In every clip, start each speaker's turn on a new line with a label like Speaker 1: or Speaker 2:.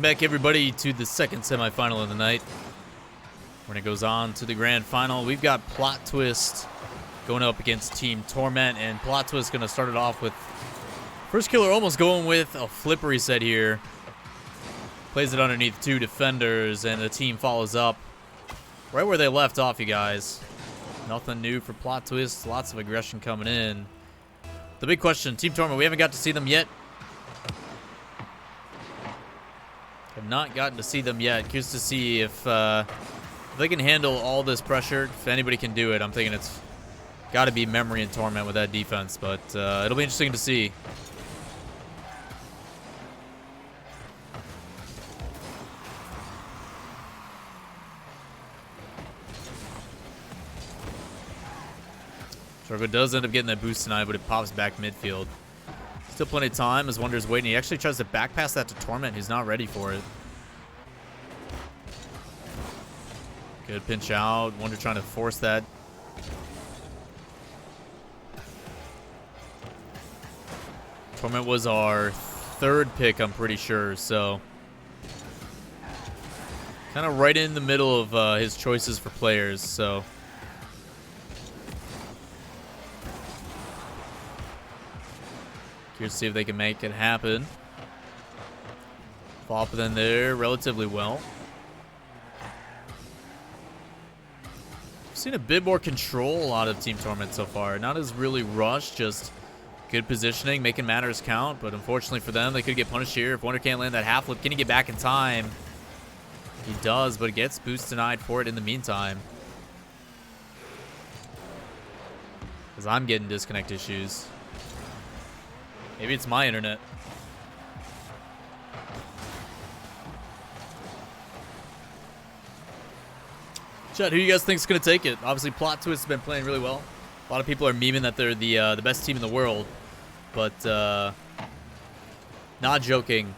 Speaker 1: Welcome back, everybody, to the second semifinal of the night. When it goes on to the grand final, we've got Plot Twist going up against Team Torment, and Plot Twist going to start it off with first killer almost going with a flip reset here. Plays it underneath two defenders, and the team follows up right where they left off, you guys. Nothing new for Plot Twist. Lots of aggression coming in. The big question, Team Torment, we haven't got to see them yet. Have not gotten to see them yet. Curious to see if they can handle all this pressure. If anybody can do it, I'm thinking it's got to be Memory and Torment with that defense. But it'll be interesting to see. Torgo does end up getting that boost tonight, but it pops back midfield. Still plenty of time as Wonder's waiting. He actually tries to back pass that to Torment. He's not ready for it. Good pinch out. Wonder trying to force that. Torment was our third pick, I'm pretty sure, so kind of right in the middle of his choices for players, so curious to see if they can make it happen. Fall up in there relatively well. Seen a bit more control out of Team Torment so far. Not as really rushed, just good positioning, making matters count. But unfortunately for them, they could get punished here. If Wonder can't land that half flip, can he get back in time? He does, but it gets boost denied for it in the meantime. Because I'm getting disconnect issues. Maybe it's my internet. Chat, who you guys think is going to take it? Obviously, Plot Twist has been playing really well. A lot of people are memeing that they're the best team in the world. But, not joking.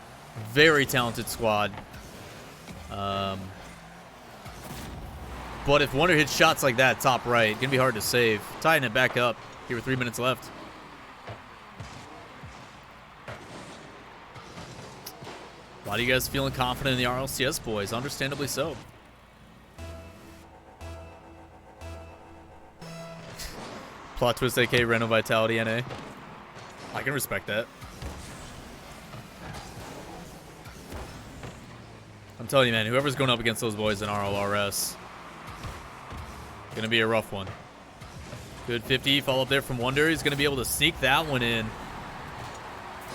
Speaker 1: Very talented squad. But if Wonder hits shots like that, top right, going to be hard to save. Tying it back up here with 3 minutes left. A lot of you guys feeling confident in the RLCS, boys. Understandably so. Plot Twist, aka Reno Vitality, NA. I can respect that. I'm telling you, man, whoever's going up against those boys in RLRS, gonna be a rough one. Good 50 follow up there from Wonder. He's gonna be able to sneak that one in.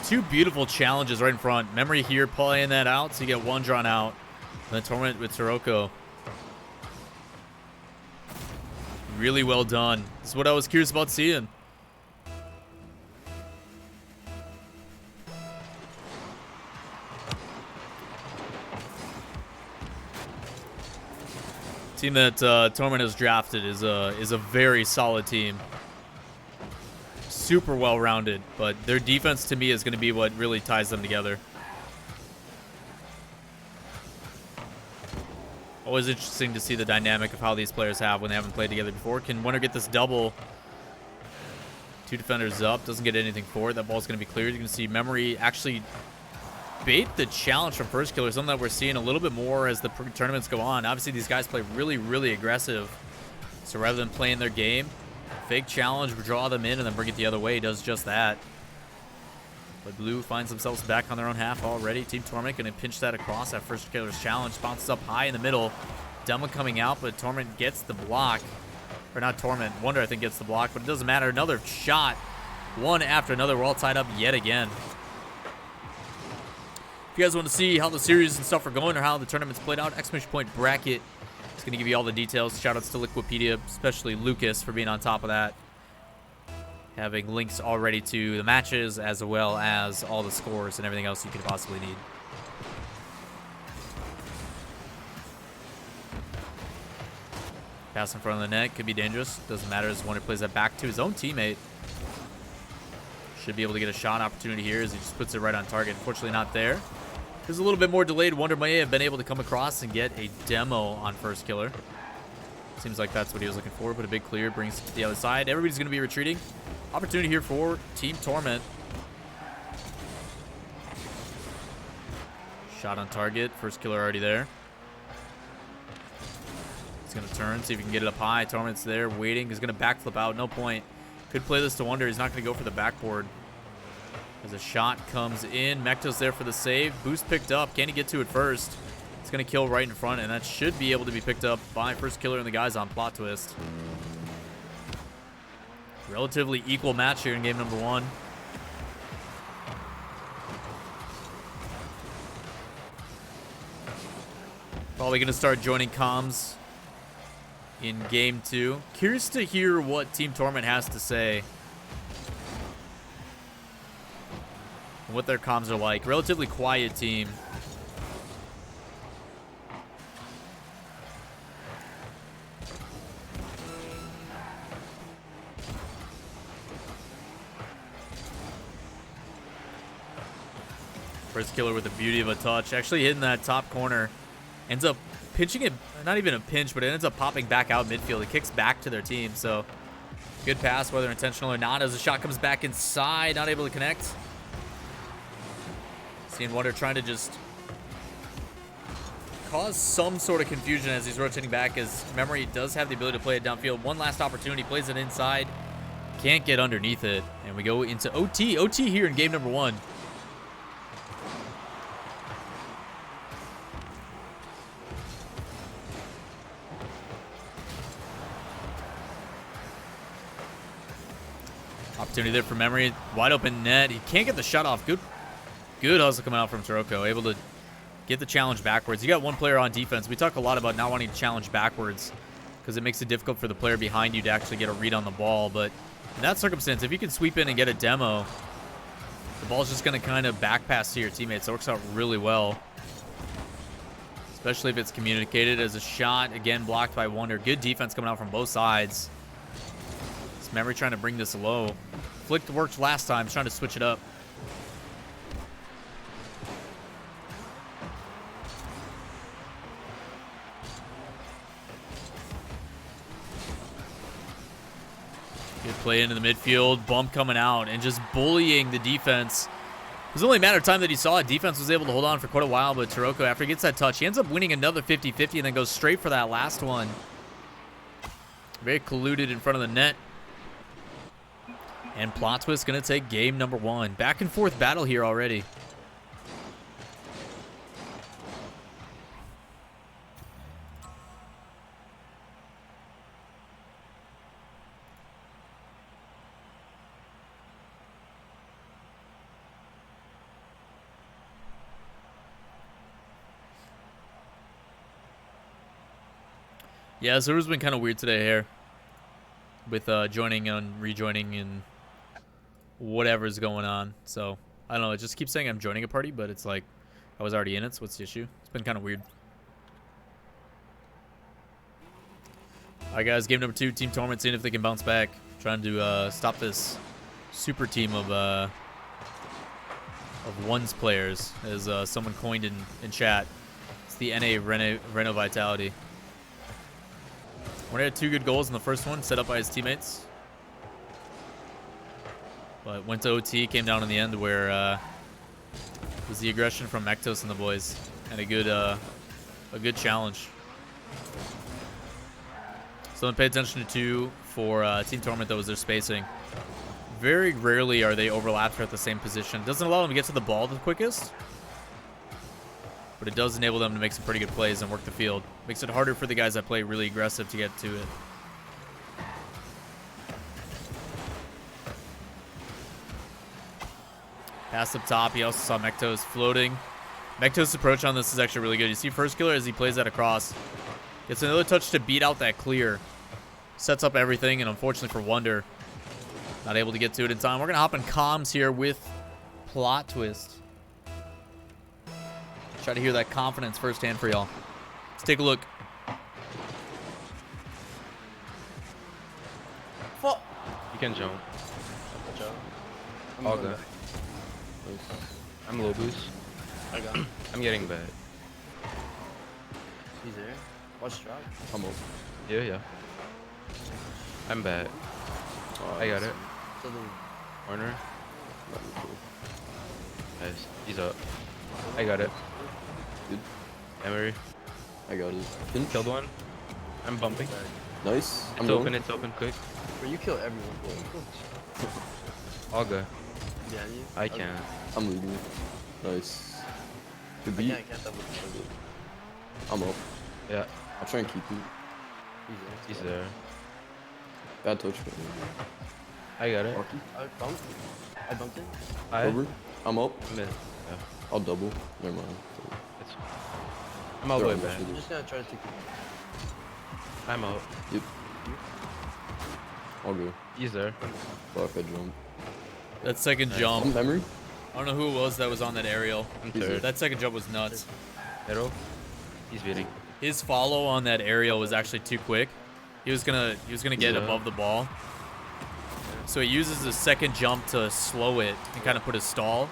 Speaker 1: Two beautiful challenges right in front. Memory here playing that out, so you get one drawn out. And then Torment with Sirocco. Really well done. This is what I was curious about seeing. Team that Torment has drafted is a very solid team. Super well-rounded, but their defense to me is going to be what really ties them together. Always interesting to see the dynamic of how these players have when they haven't played together before. Can Wonder get this double? Two defenders up, doesn't get anything for it. That ball's going to be cleared. You can see Memory actually bait the challenge from first killer, something that we're seeing a little bit more as the tournaments go on. Obviously, these guys play really, really aggressive. So rather than playing their game, fake challenge, draw them in, and then bring it the other way. He does just that. But Blue finds themselves back on their own half already. Team Torment going to pinch that across that first killer's challenge. Bounces up high in the middle. Demo coming out, but Torment gets the block. Or not Torment. Wonder, I think, gets the block, but it doesn't matter. Another shot. One after another. We're all tied up yet again. If you guys want to see how the series and stuff are going or how the tournament's played out, exclamation point bracket. It's going to give you all the details. Shoutouts to Liquipedia, especially Lucas, for being on top of that. Having links already to the matches as well as all the scores and everything else you could possibly need. Pass in front of the net could be dangerous. Doesn't matter as Wonder plays that back to his own teammate. Should be able to get a shot opportunity here as he just puts it right on target. Unfortunately not there. There's a little bit more delayed. Wonder may have been able to come across and get a demo on first killer. Seems like that's what he was looking for, but a big clear brings it to the other side. Everybody's going to be retreating. Opportunity here for Team Torment. Shot on target. First killer already there. He's going to turn, see if he can get it up high. Torment's there, waiting. He's going to backflip out. No point. Could play this to Wonder. He's not going to go for the backboard. As a shot comes in. Mecto's there for the save. Boost picked up. Can he get to it first? It's going to kill right in front, and that should be able to be picked up by first killer and the guys on Plot Twist. Relatively equal match here in game number 1. Probably going to start joining comms in game 2. Curious to hear what Team Torment has to say. And what their comms are like. Relatively quiet team. First killer with the beauty of a touch. Actually hitting that top corner. Ends up pinching it. Not even a pinch, but it ends up popping back out midfield. It kicks back to their team. So good pass, whether intentional or not. As the shot comes back inside. Not able to connect. Seeing Wonder trying to just cause some sort of confusion as he's rotating back. As Memory does have the ability to play it downfield. One last opportunity. Plays it inside. Can't get underneath it. And we go into OT. OT here in game number 1. Opportunity there for Memory. Wide open net. He can't get the shot off. Good hustle coming out from Taroko. Able to get the challenge backwards. You got one player on defense. We talk a lot about not wanting to challenge backwards because it makes it difficult for the player behind you to actually get a read on the ball. But in that circumstance, if you can sweep in and get a demo, the ball's just going to kind of back pass to your teammates. It works out really well. Especially if it's communicated as a shot. Again, blocked by Wonder. Good defense coming out from both sides. It's Memory trying to bring this low. Flicked worked last time. He's trying to switch it up. Good play into the midfield. Bump coming out and just bullying the defense. It was only a matter of time that he saw it. Defense was able to hold on for quite a while, but Taroko, after he gets that touch, he ends up winning another 50-50 and then goes straight for that last one. Very colluded in front of the net. And Plot Twist going to take game number 1. Back and forth battle here already. Yeah, server's been kind of weird today here. With joining and rejoining and whatever's going on. So, I don't know. It just keeps saying I'm joining a party, but it's like I was already in it, so what's the issue? It's been kind of weird. Alright, guys. Game number 2. Team Torment, seeing if they can bounce back. Trying to stop this super team of one's players, as someone coined in chat. It's the NA Reno Vitality. Wonder had 2 good goals in the first one, set up by his teammates. But went to OT, came down in the end where it was the aggression from Mectos and the boys. And a good challenge. Something to pay attention to for Team Torment, though, was their spacing. Very rarely are they overlapped or at the same position. Doesn't allow them to get to the ball the quickest. But it does enable them to make some pretty good plays and work the field. Makes it harder for the guys that play really aggressive to get to it. Pass up top. He also saw Mectos floating. Mectos' approach on this is actually really good. You see first killer as he plays that across. Gets another touch to beat out that clear. Sets up everything, and unfortunately for Wonder, not able to get to it in time. We're going to hop in comms here with Plot Twist. Try to hear that confidence firsthand for y'all. Let's take a look.
Speaker 2: Fuck. You can jump. All good. I'm low boost.
Speaker 3: I got him.
Speaker 2: I'm getting bad.
Speaker 3: He's there. Watch drop.
Speaker 2: Humble. Yeah. I'm bad.
Speaker 3: Oh,
Speaker 2: I got it.
Speaker 3: To the
Speaker 2: Corner. Nice. He's up. I got it.
Speaker 3: Good.
Speaker 2: Emery.
Speaker 3: I got it. Pinch.
Speaker 2: Killed one. I'm bumping.
Speaker 3: Nice.
Speaker 2: It's
Speaker 3: I'm
Speaker 2: open,
Speaker 3: going.
Speaker 2: it's open, quick.
Speaker 3: Bro, you kill everyone.
Speaker 2: All good.
Speaker 3: Yeah, you.
Speaker 2: I can.
Speaker 3: I'm leaving it. Nice. Good
Speaker 2: I
Speaker 3: beat.
Speaker 2: can't double.
Speaker 3: I'm up.
Speaker 2: Yeah,
Speaker 3: I'll try and keep it.
Speaker 2: he's there.
Speaker 3: Bad touch.
Speaker 2: I got it.
Speaker 3: Rocky. I bumped it.
Speaker 2: I
Speaker 3: Over. I'm up.
Speaker 2: missed. Yeah,
Speaker 3: I'll double. Never mind.
Speaker 2: it's. I'm all the way
Speaker 3: They're
Speaker 2: back.
Speaker 3: almost
Speaker 4: Just gonna try to take it.
Speaker 2: I'm out.
Speaker 3: Yep. I'll go.
Speaker 2: He's there.
Speaker 3: Fuck, I jump.
Speaker 1: That second
Speaker 3: I'm
Speaker 1: jump.
Speaker 3: memory.
Speaker 1: I don't know who it was that was on that aerial.
Speaker 2: I'm
Speaker 3: He's
Speaker 2: third.
Speaker 1: That second jump was nuts.
Speaker 2: Middle. He's beating.
Speaker 1: His follow on that aerial was actually too quick. He was gonna get
Speaker 2: Yeah.
Speaker 1: above the ball. So he uses his second jump to slow it and kind of put a stall,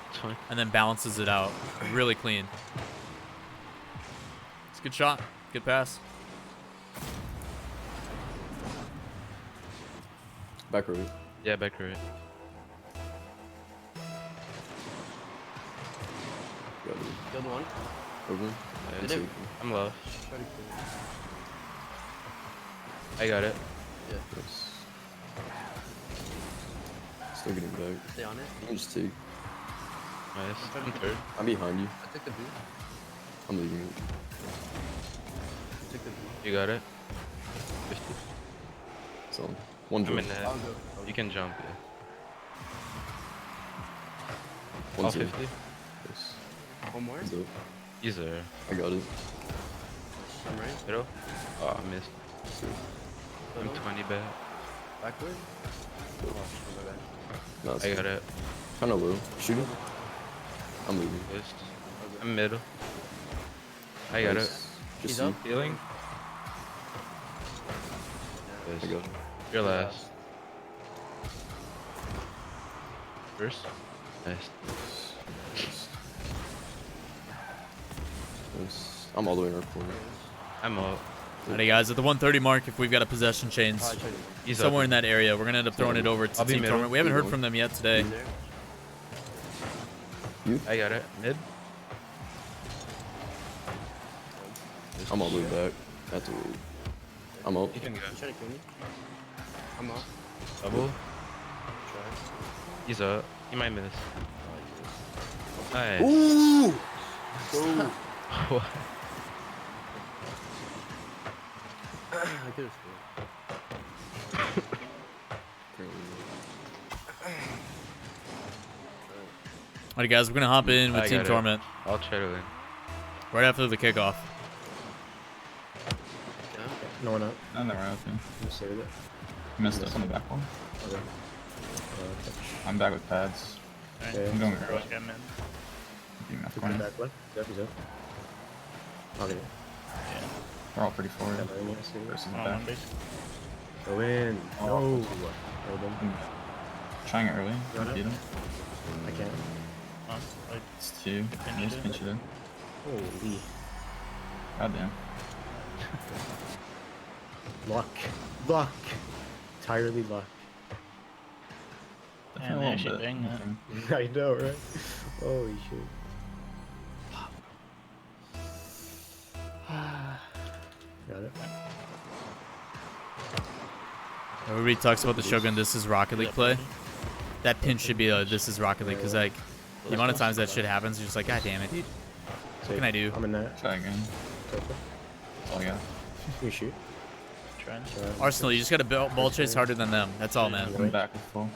Speaker 2: It's fine.
Speaker 1: and then balances it out. Really clean. It's a good shot. Good pass.
Speaker 3: Back row.
Speaker 2: Yeah, back right.
Speaker 3: Got it.
Speaker 4: Killed one.
Speaker 3: Over.
Speaker 2: Did
Speaker 4: it-
Speaker 3: Take
Speaker 2: I'm low.
Speaker 4: Try to kill it.
Speaker 2: I got it.
Speaker 4: Yeah.
Speaker 3: Yes. Still getting back.
Speaker 4: Stay on it.
Speaker 3: You can just take.
Speaker 2: Nice. I'm third.
Speaker 3: I'm behind you.
Speaker 4: I took the boot.
Speaker 3: I'm leaving it.
Speaker 4: I took the boot.
Speaker 2: You got it. 50.
Speaker 3: So, one
Speaker 2: I'm
Speaker 3: jump.
Speaker 2: in that.
Speaker 4: I'll go.
Speaker 2: You can jump. Yeah.
Speaker 3: One
Speaker 2: All
Speaker 3: save.
Speaker 2: 50.
Speaker 3: Yes.
Speaker 4: One more.
Speaker 3: He's up.
Speaker 2: He's there.
Speaker 3: I got it.
Speaker 4: I'm right.
Speaker 2: Middle. Oh, I missed.
Speaker 3: Save.
Speaker 2: I'm 20 back.
Speaker 4: Backward. Oh, my bad.
Speaker 3: No, it's
Speaker 2: I got it.
Speaker 3: kind of low. Shooting. I'm leaving.
Speaker 2: Missed. I'm middle. I got it.
Speaker 3: Nice.
Speaker 4: He's
Speaker 3: Just
Speaker 4: up.
Speaker 3: see.
Speaker 2: Healing.
Speaker 3: I
Speaker 2: Yes.
Speaker 3: got it.
Speaker 2: You're last. First. Nice.
Speaker 3: Nice. Nice. I'm all the way in our corner.
Speaker 2: I'm up.
Speaker 1: Alrighty, guys. At the 130 mark, if we've got a possession chains
Speaker 4: Oh, I tried to.
Speaker 2: He's
Speaker 1: somewhere
Speaker 2: up.
Speaker 1: in that area, we're gonna end up throwing it over to
Speaker 2: I'll be
Speaker 1: Team
Speaker 2: middle.
Speaker 1: Torment. We haven't heard
Speaker 3: Middle.
Speaker 1: from them yet today.
Speaker 4: He's there.
Speaker 2: I got it. Mid.
Speaker 3: I'm all the way back. That's a way. I'm up.
Speaker 2: You can go.
Speaker 4: You trying to kill me? I'm off.
Speaker 2: Double.
Speaker 4: Try.
Speaker 2: He's up. He might miss. Nice.
Speaker 3: Ooh!
Speaker 2: What?
Speaker 4: I could have scored.
Speaker 1: Alright, guys. We're gonna hop in with
Speaker 2: I
Speaker 1: Team
Speaker 2: got it.
Speaker 1: Torment
Speaker 2: I'll try to win.
Speaker 1: right after the kickoff.
Speaker 4: Yeah.
Speaker 5: No one out.
Speaker 6: No, they were open.
Speaker 5: You saved it.
Speaker 6: Missed us on the back one.
Speaker 5: Okay.
Speaker 6: I'm back with pads.
Speaker 5: Okay.
Speaker 6: I'm going early. Be my
Speaker 5: Took the
Speaker 6: corner.
Speaker 5: back left. Yep, he's up. Okay.
Speaker 6: We're all pretty forward.
Speaker 5: Yeah, I see it.
Speaker 6: Versus the back.
Speaker 5: Go in.
Speaker 6: Oh.
Speaker 5: No. Hold him.
Speaker 6: I'm trying it early.
Speaker 5: Run up.
Speaker 6: Beat him.
Speaker 5: I can't.
Speaker 6: It's two. I just pinch it in.
Speaker 5: Holy.
Speaker 6: Goddamn.
Speaker 5: Luck. Luck. Entirely luck.
Speaker 6: Definitely a little bit.
Speaker 5: I know, right? Holy shit. Got it.
Speaker 1: Everybody talks about the Shogun. This is Rocket League play. That pinch should be a this is Rocket League because like the amount of times that shit happens, you're just like, God damn it, dude.
Speaker 5: What
Speaker 1: can I do?
Speaker 5: I'm in that.
Speaker 6: Try again.
Speaker 5: Careful.
Speaker 6: That's all I got.
Speaker 5: You shoot. Try.
Speaker 1: Arsenal, you just gotta ball chase harder than them. That's all, man.
Speaker 6: I'm back with full.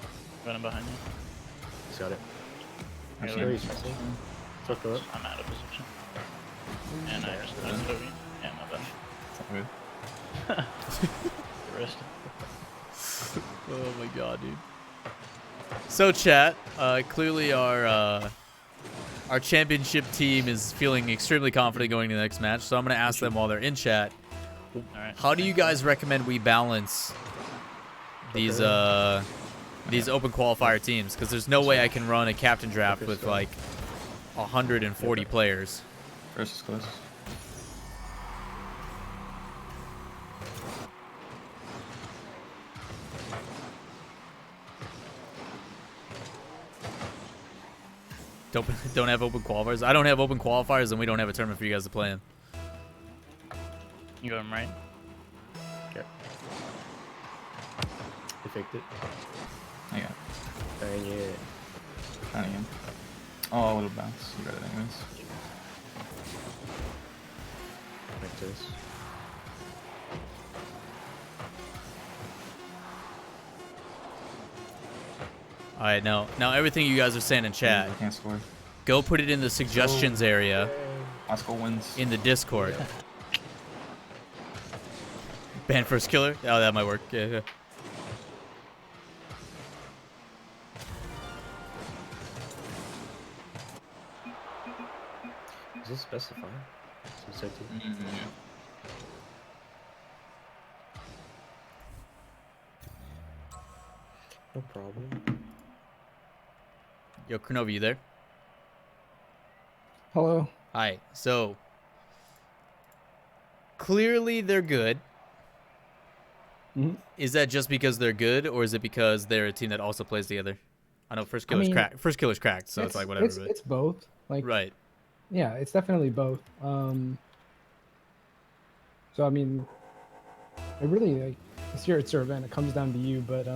Speaker 7: Running behind you.
Speaker 5: He's got it.
Speaker 6: Actually,
Speaker 5: Really? Took it.
Speaker 7: I'm out of position. And I just moved over you. Yeah, my bad.
Speaker 6: it's all good.
Speaker 7: The rest.
Speaker 1: Oh my god, dude. So chat, clearly our championship team is feeling extremely confident going to the next match. So I'm gonna ask them while they're in chat,
Speaker 7: Alright.
Speaker 1: how do you guys recommend we balance these open qualifier teams? Because there's no way I can run a captain draft with like 140 players.
Speaker 6: First is close.
Speaker 1: don't have open qualifiers. I don't have open qualifiers, and we don't have a tournament for you guys to play in.
Speaker 7: You got him right.
Speaker 5: Okay. Effect it.
Speaker 6: I got
Speaker 5: Dang it.
Speaker 6: trying again. Oh, a little bounce. You got it anyways.
Speaker 5: Like this.
Speaker 1: All right, now everything you guys are saying in chat,
Speaker 6: I can't score.
Speaker 1: go put it in the suggestions area
Speaker 6: Last goal wins.
Speaker 1: in the Discord. Ban first killer? Oh, that might work. Yeah.
Speaker 5: Is this specified? So safety. No problem.
Speaker 1: Yo, Krenova, you there?
Speaker 8: Hello.
Speaker 1: Hi. So clearly they're good.
Speaker 8: Mhm.
Speaker 1: Is that just because they're good, or is it because they're a team that also plays together? I know first killer's
Speaker 8: mean,
Speaker 1: cracked. First killer's cracked, so it's like whatever. but-
Speaker 8: It's both. Like,
Speaker 1: right.
Speaker 8: yeah, it's definitely both. So I mean, it really like it's your event. It comes down to you. But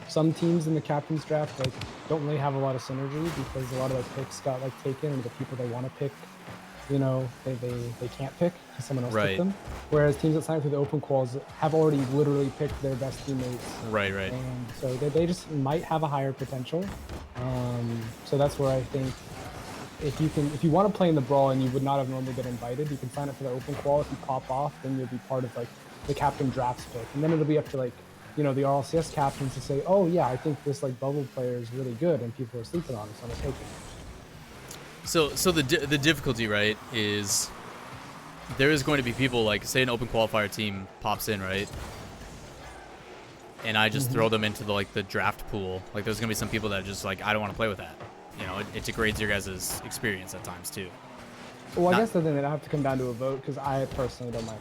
Speaker 8: some teams in the captain's draft like don't really have a lot of synergy because a lot of their picks got like taken, and the people they want to pick, you know, they can't pick because someone else
Speaker 1: Right.
Speaker 8: took them. Whereas teams that sign through the open quals have already literally picked their best teammates.
Speaker 1: Right.
Speaker 8: And so they just might have a higher potential. So that's where I think if you want to play in the Brawl and you would not have normally been invited, you can sign up for the open qual. If you pop off, then you'll be part of like the captain drafts pick, and then it'll be up to like, you know, the RLCS captains to say, oh yeah, I think this like bubble player is really good and people are sleeping on it, so I'm gonna take it.
Speaker 1: So the difficulty, right, is there is going to be people like, say an open qualifier team pops in, right, and I just throw them into the draft pool. Like there's gonna be some people that are just like, I don't want to play with that. You know, it degrades your guys' experience at times too.
Speaker 8: Well, I
Speaker 1: Not-
Speaker 8: guess then it'll have to come down to a vote because I personally don't mind.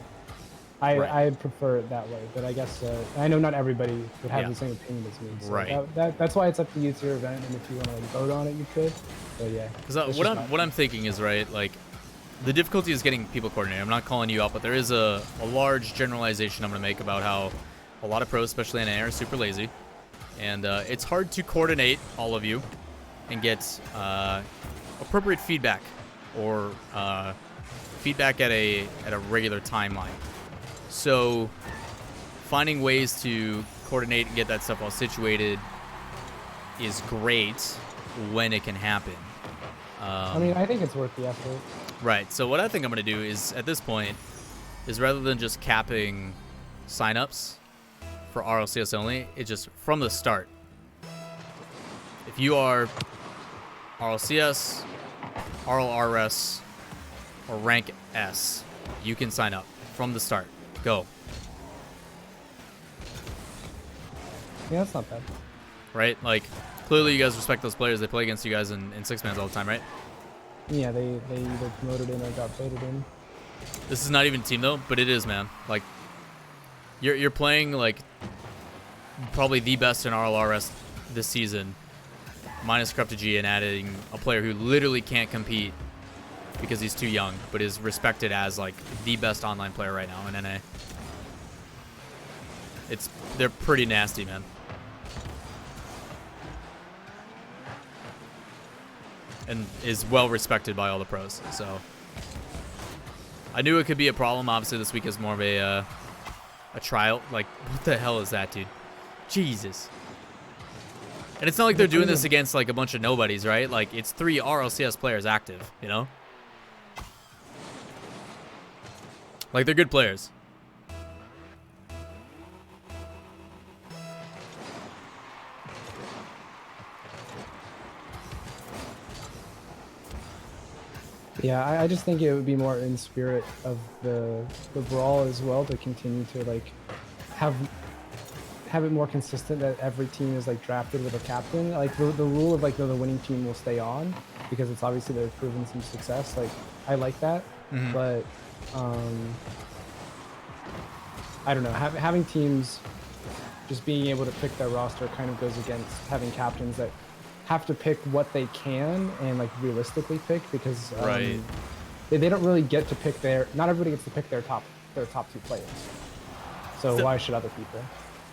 Speaker 1: Right.
Speaker 8: I prefer it that way, but I guess I know not everybody would have
Speaker 1: Yeah.
Speaker 8: the same opinion as me. So
Speaker 1: Right.
Speaker 8: that's why it's up to you. It's your event, and if you want to like, vote on it, you could. But yeah.
Speaker 1: Because
Speaker 8: it's
Speaker 1: what
Speaker 8: just
Speaker 1: I'm
Speaker 8: not-
Speaker 1: what I'm thinking is, right, like the difficulty is getting people coordinated. I'm not calling you out, but there is a large generalization I'm going to make about how a lot of pros, especially in NA, are super lazy, and it's hard to coordinate all of you and get appropriate feedback or feedback at a regular timeline. So finding ways to coordinate and get that stuff all situated is great when it can happen.
Speaker 8: I mean, I think it's worth the effort.
Speaker 1: Right. So what I think I'm going to do is, at this point, is rather than just capping signups for RLCS only, it's just from the start. If you are RLCS, RLRS, or rank S, you can sign up from the start. Go.
Speaker 8: Yeah, that's not bad.
Speaker 1: Right? Like, clearly you guys respect those players. They play against you guys in six-mans all the time, right?
Speaker 8: Yeah, they either promoted in or got voted in.
Speaker 1: This is not even team though, but it is, man. Like, you're playing like probably the best in RLRS this season, minus Corrupted G, and adding a player who literally can't compete because he's too young, but is respected as like the best online player right now in NA. They're pretty nasty, man. And is well respected by all the pros. So I knew it could be a problem. Obviously, this week is more of a trial. Like, what the hell is that, dude? Jesus. And it's not like they're doing this against like a bunch of nobodies, right? Like, it's 3 RLCS players active, you know? Like, they're good players.
Speaker 8: Yeah, I just think it would be more in spirit of the Brawl as well to continue to like have it more consistent that every team is like drafted with a captain. Like the rule of like the winning team will stay on because it's obviously they've proven some success. Like I like that, but I don't know. Having teams just being able to pick their roster kind of goes against having captains that have to pick what they can and like realistically pick because
Speaker 1: Right.
Speaker 8: they don't really get to pick not everybody gets to pick their top 2 players. So why should other people?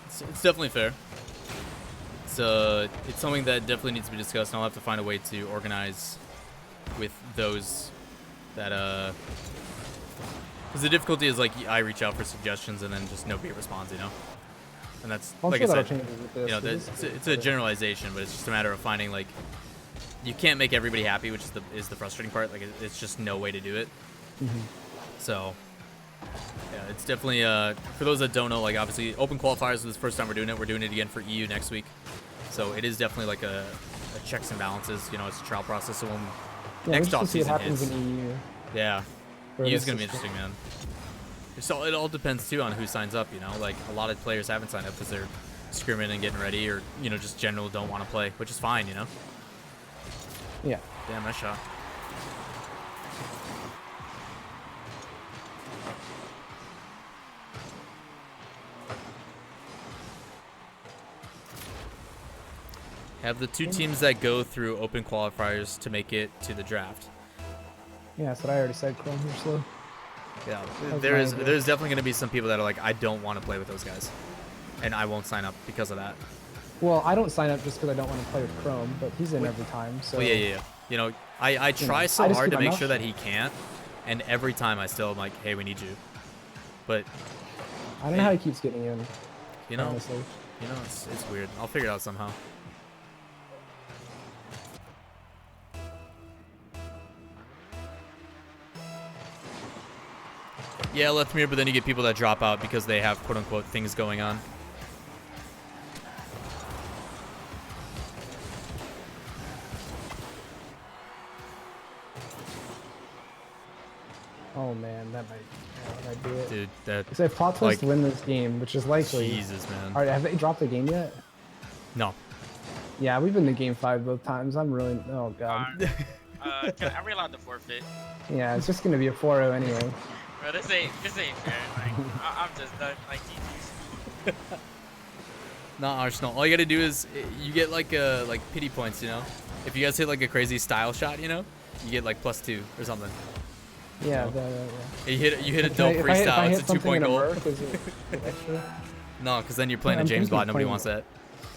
Speaker 1: It's definitely fair. It's something that definitely needs to be discussed, and I'll have to find a way to organize with those that because the difficulty is like I reach out for suggestions and then just nobody responds, you know. And that's
Speaker 8: Well, I'm
Speaker 1: like
Speaker 8: sure
Speaker 1: I
Speaker 8: that'll
Speaker 1: said,
Speaker 8: change with this,
Speaker 1: you know,
Speaker 8: 'cause
Speaker 1: it's a generalization, but it's just a matter of finding like you can't make everybody happy, which is the frustrating part. Like it's just no way to do it. So yeah, it's definitely for those that don't know, like obviously open qualifiers is the first time we're doing it. We're doing it again for EU next week, so it is definitely like a checks and balances. You know, it's a trial process. So when next
Speaker 8: we'll
Speaker 1: off
Speaker 8: just see what
Speaker 1: season
Speaker 8: happens
Speaker 1: hits,
Speaker 8: in EU.
Speaker 1: yeah,
Speaker 8: for
Speaker 1: EU's
Speaker 8: this
Speaker 1: gonna be
Speaker 8: system.
Speaker 1: interesting, man. So it all depends too on who signs up. You know, like a lot of players haven't signed up because they're scrimming and getting ready, or you know, just general don't want to play, which is fine. You know.
Speaker 8: Yeah.
Speaker 1: Damn, nice shot. Have the 2 teams that go through open qualifiers to make it to the draft.
Speaker 8: Yeah, that's what I already said. Chrome, you're slow.
Speaker 1: Yeah,
Speaker 8: That's
Speaker 1: there's
Speaker 8: my idea.
Speaker 1: definitely going to be some people that are like, I don't want to play with those guys, and I won't sign up because of that.
Speaker 8: Well, I don't sign up just because I don't want to play with Chrome, but he's in every time. So
Speaker 1: Well, yeah. You know, I try so
Speaker 8: I just
Speaker 1: hard
Speaker 8: keep
Speaker 1: to
Speaker 8: my
Speaker 1: make
Speaker 8: mouth
Speaker 1: sure that
Speaker 8: shut.
Speaker 1: he can't, and every time I still am like, hey, we need you. But
Speaker 8: I don't know how he keeps getting in.
Speaker 1: you know,
Speaker 8: honestly.
Speaker 1: it's weird. I'll figure it out somehow. Yeah, left mirror, but then you get people that drop out because they have quote unquote things going on.
Speaker 8: Oh man, that might do it.
Speaker 1: Dude, that
Speaker 8: So if Plot Twist
Speaker 1: like,
Speaker 8: win this game, which is likely.
Speaker 1: Jesus, man.
Speaker 8: All right, have they dropped the game yet?
Speaker 1: No.
Speaker 8: Yeah, we've been to game 5 both times. I'm really. Oh god.
Speaker 7: Are we allowed to forfeit?
Speaker 8: Yeah, it's just gonna be a 4-0 anyway.
Speaker 7: Bro, this ain't fair. Like, I'm just done. Like, GG's.
Speaker 1: Not Arsenal. All you gotta do is you get like pity points, you know. If you guys hit like a crazy style shot, you know, you get like +2 or something.
Speaker 8: Yeah,
Speaker 1: You hit a
Speaker 8: Okay,
Speaker 1: dope
Speaker 8: if I hit
Speaker 1: freestyle. It's a
Speaker 8: something
Speaker 1: 2-point
Speaker 8: in a
Speaker 1: goal.
Speaker 8: Merc, is it extra?
Speaker 1: No, because then you're playing a
Speaker 8: I'm
Speaker 1: James
Speaker 8: thinking
Speaker 1: Bond. Nobody
Speaker 8: playing-
Speaker 1: wants that.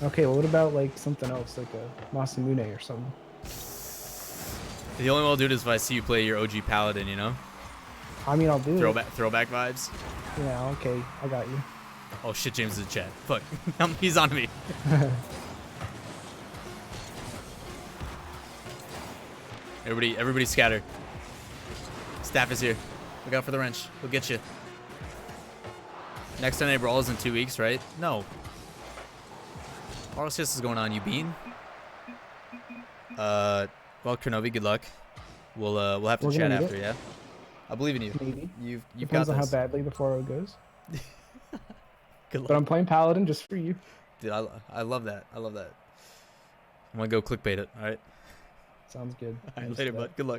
Speaker 8: Okay, well, what about like something else, like a Masamune or something?
Speaker 1: The only way I'll do it is if I see you play your OG Paladin, you know.
Speaker 8: I mean, I'll do it.
Speaker 1: Throwback vibes.
Speaker 8: Yeah, okay, I got you.
Speaker 1: Oh shit, James is in chat. Fuck, he's on me. Everybody scatter. Staff is here. Look out for the wrench. He'll get you. Next NA Brawl is in 2 weeks, right? No. RLCS is going on, you bean. Well, Kronovi, good luck. We'll have to
Speaker 8: We're
Speaker 1: chat
Speaker 8: gonna need
Speaker 1: after,
Speaker 8: it.
Speaker 1: yeah. I believe in you.
Speaker 8: Maybe.
Speaker 1: You've
Speaker 8: Depends
Speaker 1: got
Speaker 8: on
Speaker 1: this.
Speaker 8: how badly the 4-0 goes.
Speaker 1: Good luck.
Speaker 8: But I'm playing Paladin just for you.
Speaker 1: Dude, I love that. I love that. I'm gonna go clickbait it. All right.
Speaker 8: Sounds good.
Speaker 1: All right,
Speaker 8: Used
Speaker 1: later,
Speaker 8: to that.
Speaker 1: bud. Good luck.